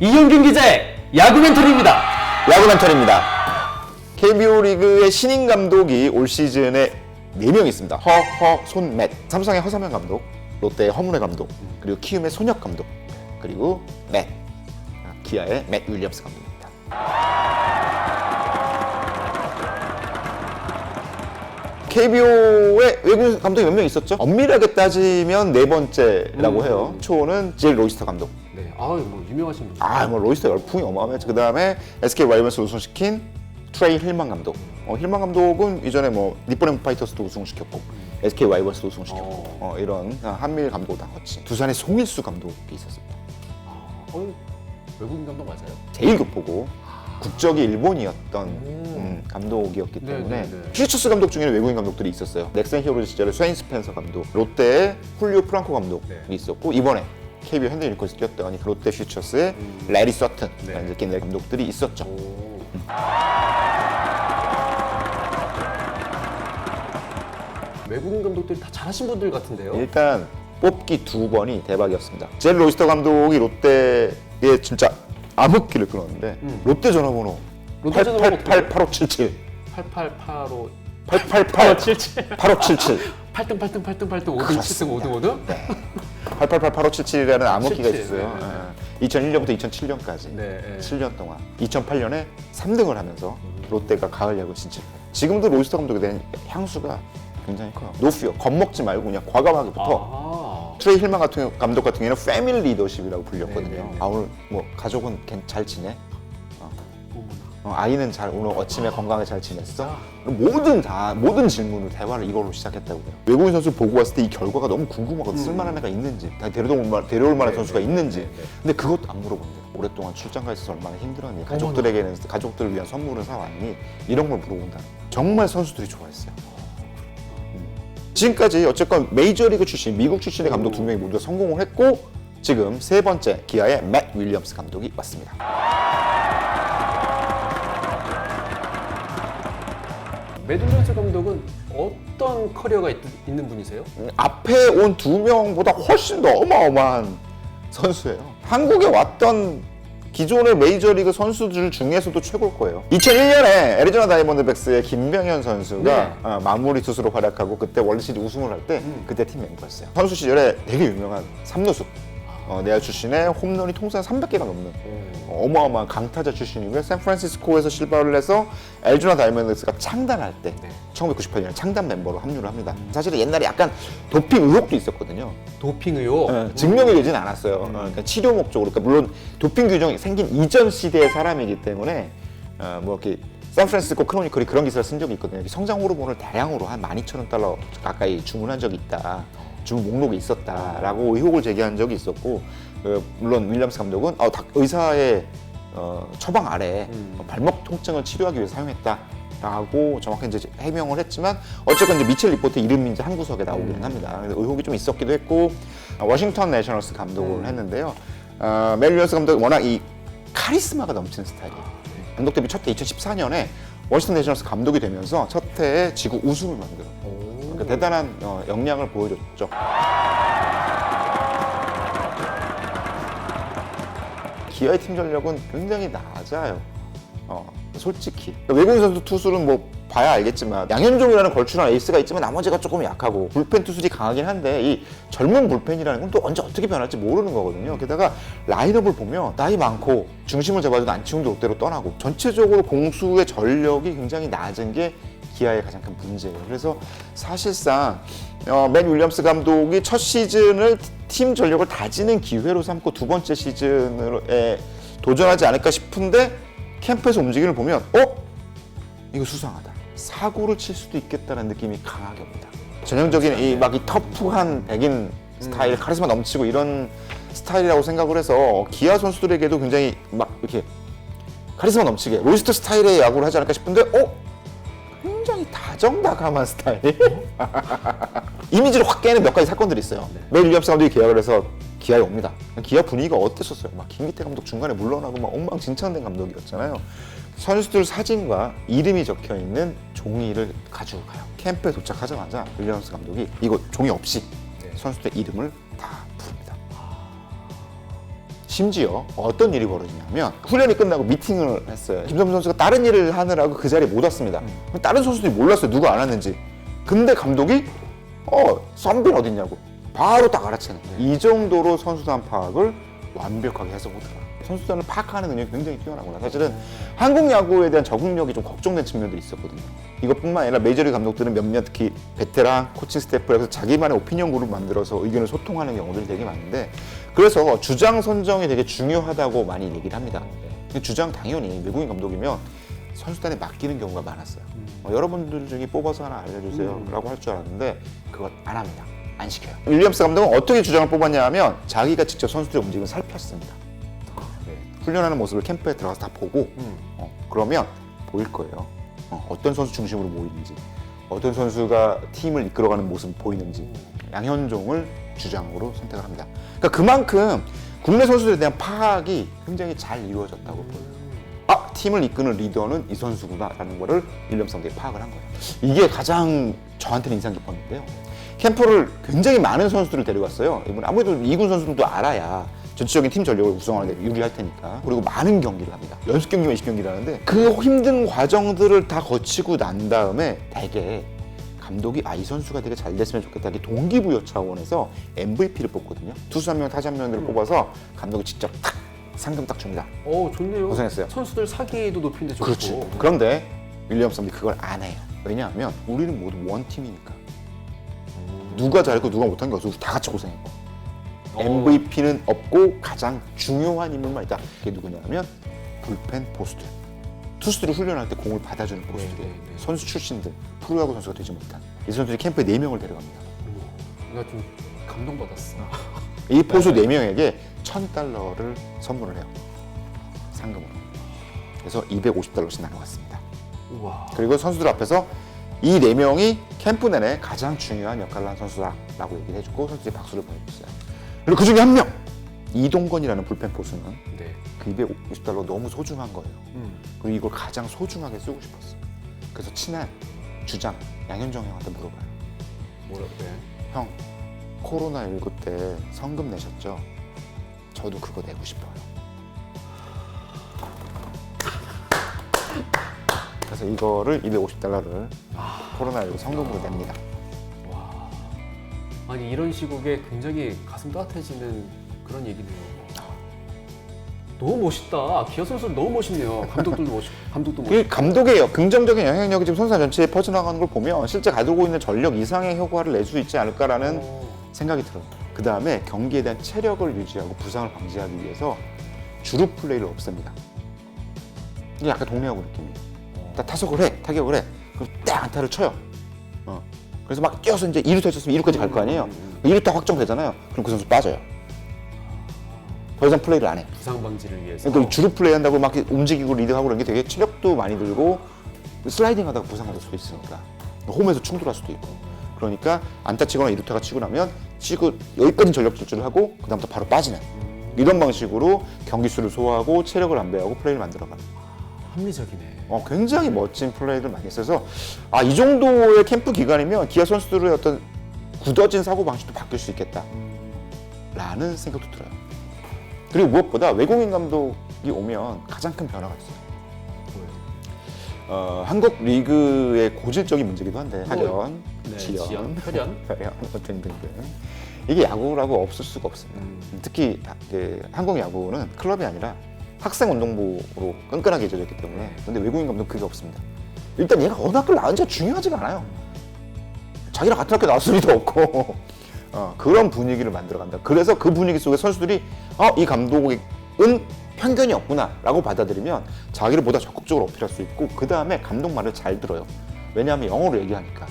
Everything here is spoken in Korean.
이형균 기자의 야구 멘토리입니다. 야구 멘토리입니다. KBO 리그의 신인 감독이 올 시즌에 4명 있습니다. 손, 삼성의 허삼현 감독, 롯데의 허문회 감독, 그리고 키움의 손혁 감독, 그리고 기아의 맷 윌리엄스 감독입니다. KBO에 외국 감독이 몇 명 있었죠? 엄밀하게 따지면 4번째라고 해요. 초는 제일 로이스터 감독. 네, 뭐 유명하신 분. 로이스터 열풍이 어마어마했죠. 그 다음에 SK 와이번스 우승시킨 트레이 힐만 감독. 힐만 감독은 이전에 뭐 니폰 파이터스도 우승시켰고 SK 와이번스도 우승시켰고 이런 한미일 감독 다 거친. 두산의 송일수 감독이 있었습니다. 외국인 감독 맞아요? 제일 교포고 국적이 일본이었던 감독이었기 때문에 네네네. 퓨처스 감독 중에는 외국인 감독들이 있었어요. 넥센 히어로즈 시절에 스웨인 스펜서 감독, 롯데의 훌리오 프랑코 감독이 있었고 이번에 KBO 현대 유니콘에서 뛰었던 롯데 퓨처스의 레리 서튼 이런 감독들이 있었죠. 외국인 감독들이 다 잘하신 분들 같은데요? 일단 뽑기 2번이 대박이었습니다. 제일 로이스터 감독이 롯데에 진짜 암흑기를 끊었는데 롯데 전화번호 8888577 8885 888 8577 8등 5등 7등 5등 5등? 8888577이라는 암흑기가 77, 있었어요. 2001년부터 2007년까지 7년 동안 2008년에 3등을 하면서 롯데가 가을 야구 진출을 해요. 지금도 로이스터 감독에 대한 향수가 굉장히 커요. 노피어, 겁먹지 말고 그냥 과감하게 붙어. 트레이 힐만 감독 같은 경우에는 패밀리 리더십이라고 불렸거든요. 오늘 뭐 가족은 잘 지내? 아이는 오늘 아침에 건강하게 잘 지냈어? 모든 질문을 대화를 이걸로 시작했다고 해요. 외국인 선수 보고 왔을 때 이 결과가 너무 궁금하거든. 쓸만한 애가 있는지, 데려올 만한 선수가 있는지. 근데 그것도 안 물어본대요. 오랫동안 출장 가 있어서 얼마나 힘들었니? 가족들을 위한 선물을 사왔니? 이런 걸 물어본다. 정말 선수들이 좋아했어요. 지금까지 어쨌건 메이저리그 출신, 미국 출신의 감독 2명이 모두 성공을 했고 지금 3번째 기아의 맷 윌리엄스 감독이 왔습니다. 맷 윌리엄스 감독은 어떤 커리어가 있는 분이세요? 앞에 온 2명보다 훨씬 더 어마어마한 선수예요. 한국에 왔던 기존의 메이저리그 선수들 중에서도 최고일 거예요. 2001년에 애리조나 다이아몬드백스의 김병현 선수가 마무리 투수로 활약하고 그때 월드시리즈 우승을 할 때 그때 팀 멤버였어요. 선수 시절에 되게 유명한 3루수 내야 출신의 홈런이 통산 300개가 넘는 어마어마한 강타자 출신이고요. 샌프란시스코에서 실버를 해서 애리조나 다이아몬드백스가 창단할 때 1998년에 창단 멤버로 합류를 합니다. 사실은 옛날에 약간 도핑 의혹도 있었거든요. 도핑 의혹? 증명이 되진 않았어요. 그러니까 치료 목적으로. 그러니까 물론 도핑 규정이 생긴 이전 시대의 사람이기 때문에 뭐 이렇게 샌프란시스코 크로니클이 그런 기사를 쓴 적이 있거든요. 성장 호르몬을 대량으로 한 12,000달러 가까이 주문한 적이 있다. 주문 목록에 있었다라고 의혹을 제기한 적이 있었고 물론 윌리엄스 감독은 의사의 처방 아래 발목 통증을 치료하기 위해서 사용했다라고 정확히 이제 해명을 했지만 어쨌건 이제 미첼 리포트 이름이 이제 한 구석에 나오기는 합니다. 의혹이 좀 있었기도 했고 워싱턴 내셔널스 감독을 했는데요. 맷 윌리엄스 감독이 워낙 이 카리스마가 넘치는 스타일이에요. 감독 데뷔 첫 해 2014년에 워싱턴 내셔널스 감독이 되면서 첫 해에 지구 우승을 만들어요. 그러니까 대단한 역량을 보여줬죠. 기아의 팀 전력은 굉장히 낮아요. 솔직히 외국인 선수 투수는 뭐 봐야 알겠지만 양현종이라는 걸출한 에이스가 있지만 나머지가 조금 약하고 불펜 투수들이 강하긴 한데 이 젊은 불펜이라는 건 또 언제 어떻게 변할지 모르는 거거든요. 게다가 라인업을 보면 나이 많고 중심을 잡아주는 안치홍도 롯데로 떠나고 전체적으로 공수의 전력이 굉장히 낮은 게 기아의 가장 큰 문제예요. 그래서 사실상 맷 윌리엄스 감독이 첫 시즌을 팀 전력을 다지는 기회로 삼고 2번째 시즌에 도전하지 않을까 싶은데 캠프에서 움직임을 보면 이거 수상하다. 사고를 칠 수도 있겠다는 느낌이 강하게 옵니다. 전형적인 이 터프한 백인 스타일, 카리스마 넘치고 이런 스타일이라고 생각을 해서 기아 선수들에게도 굉장히 이렇게 카리스마 넘치게 로이스터 스타일의 야구를 하지 않을까 싶은데 굉장히 다정다감한 스타일. 이미지를 확 깨는 몇 가지 사건들이 있어요. 맷 윌리엄스 감독이 계약을 해서 기아에 옵니다. 기아 분위기가 어땠었어요? 김기태 감독 중간에 물러나고 엉망진창된 감독이었잖아요. 선수들 사진과 이름이 적혀있는 종이를 가지고 가요. 캠프에 도착하자마자 윌리엄스 감독이 이거 종이 없이 선수들 이름을 다 부릅니다. 심지어 어떤 일이 벌어지냐면 훈련이 끝나고 미팅을 했어요. 김선수 선수가 다른 일을 하느라고 그 자리에 못 왔습니다. 다른 선수들이 몰랐어요. 누가 안 왔는지. 근데 감독이 선빈 어딨냐고 바로 딱 알아채는 거예요. 이 정도로 선수단 파악을 완벽하게 해서 오더라. 선수단을 파악하는 능력이 굉장히 뛰어나구나. 사실은 한국 야구에 대한 적응력이 좀 걱정된 측면들이 있었거든요. 이것뿐만 아니라 메이저리그 감독들은 몇몇 특히 베테랑 코칭 스태프에서 자기만의 오피니언 그룹 만들어서 의견을 소통하는 경우들이 되게 많은데, 그래서 주장 선정이 되게 중요하다고 많이 얘기를 합니다. 근데 주장 당연히 외국인 감독이면 선수단에 맡기는 경우가 많았어요. 여러분들 중에 뽑아서 하나 알려주세요 라고 할 줄 알았는데 그걸 안 합니다. 안 시켜요. 윌리엄스 감독은 어떻게 주장을 뽑았냐 하면 자기가 직접 선수들의 움직임을 살폈습니다. 훈련하는 모습을 캠프에 들어가서 다 보고 그러면 보일 거예요. 어떤 선수 중심으로 모이는지, 어떤 선수가 팀을 이끌어가는 모습이 보이는지. 양현종을 주장으로 선택을 합니다. 그러니까 그만큼 국내 선수들에 대한 파악이 굉장히 잘 이루어졌다고 보여요. 팀을 이끄는 리더는 이 선수구나라는 거를 윌리엄스 감독이 파악을 한 거예요. 이게 가장 저한테는 인상 깊었는데요. 캠프를 굉장히 많은 선수들을 데려갔어요. 이분 아무래도 2군 선수들도 알아야 전체적인 팀 전력을 구성하는 데 유리할 테니까. 그리고 많은 경기를 합니다. 연습 경기만 20경기를 하는데 그 힘든 과정들을 다 거치고 난 다음에 되게 감독이 이 선수가 되게 잘 됐으면 좋겠다. 이게 동기부여 차원에서 MVP를 뽑거든요. 투수 한 명, 타자 한 명들을 뽑아서 감독이 직접 탁 상금 딱 줍니다. 좋네요. 고생했어요. 선수들 사기도 높인데 좋고. 그렇지. 그런데 윌리엄스 감독이 그걸 안 해요. 왜냐하면 우리는 모두 원팀이니까. 누가 잘했고 누가 못한 게 없어. 우리 다 같이 고생했고. MVP는 없고 가장 중요한 인물만 있다. 그게 누구냐면 불펜 포수들. 투수들이 훈련할 때 공을 받아주는 포수들이에요. 선수 출신들, 프로야구 선수가 되지 못한 이 선수들이 캠프에 4명을 데려갑니다. 내가 좀 감동받았어. 이 포수 4명에게 $1,000를 선물을 해요. 상금으로. 그래서 $250씩 나눠갔습니다. 우와. 그리고 선수들 앞에서 이 4명이 캠프 내내 가장 중요한 역할을 한 선수다라고 얘기를 해주고 선수들이 박수를 보내줬어요. 그리고 그 중에 한 명! 이동건이라는 불펜 포수는 그 $250 너무 소중한 거예요. 그리고 이걸 가장 소중하게 쓰고 싶었어. 그래서 친한 주장 양현종 형한테 물어봐요. 뭐라고 해? 형, 코로나19 때 성금 내셨죠? 저도 그거 내고 싶어요. 그래서 이거를 $250를 코로나19 성금으로 냅니다. 와. 아니 이런 시국에 굉장히 가슴 따뜻해지는 그런 얘기네요. 너무 멋있다. 기아 선수들 너무 멋있네요. 감독들도 멋있고, 감독도 멋있고. 그 감독의 긍정적인 영향력이 지금 선수 전체에 퍼져나가는 걸 보면 실제 가지고 있는 전력 이상의 효과를 낼 수 있지 않을까라는 생각이 들어요. 그 다음에 경기에 대한 체력을 유지하고 부상을 방지하기 위해서 주루 플레이를 없앱니다. 이게 약간 동네야구 느낌이에요. 딱 타석을 해, 타격을 해. 그럼 딱 안타를 쳐요. 그래서 막 뛰어서 이제 2루타 쳤으면 2루까지 갈 거 아니에요. 2루타 확정되잖아요. 그럼 그 선수 빠져요. 더 이상 플레이를 안 해. 부상 방지를 위해서. 그러니까 주루 플레이 한다고 막 움직이고 리드하고 그런 게 되게 체력도 많이 들고 슬라이딩 하다가 부상할 수도 있으니까 홈에서 충돌할 수도 있고. 그러니까 안타 치거나 2루타가 치고 나면 치고 여기까지 전력 질주를 하고 그 다음부터 바로 빠지는 이런 방식으로 경기 수를 소화하고 체력을 안배하고 플레이를 만들어가는. 합리적이네. 굉장히 멋진 플레이를 많이 했어서 이 정도의 캠프 기간이면 기아 선수들의 어떤 굳어진 사고 방식도 바뀔 수 있겠다 라는 생각도 들어요. 그리고 무엇보다 외국인 감독이 오면 가장 큰 변화가 있어요. 한국 리그의 고질적인 문제기도 한데 학연, 지연, 혈연 등등등 이게 야구라고 없을 수가 없습니다. 특히 한국 야구는 클럽이 아니라 학생 운동부로 끈끈하게 이어졌기 때문에. 근데 외국인 감독은 그게 없습니다. 일단 얘가 어느 학교를 나왔는지가 중요하지가 않아요. 자기랑 같은 학교 나왔을 리도 없고 그런 분위기를 만들어간다. 그래서 그 분위기 속에 선수들이 이 감독은 편견이 없구나 라고 받아들이면 자기를 보다 적극적으로 어필할 수 있고 그 다음에 감독 말을 잘 들어요. 왜냐하면 영어로 얘기하니까.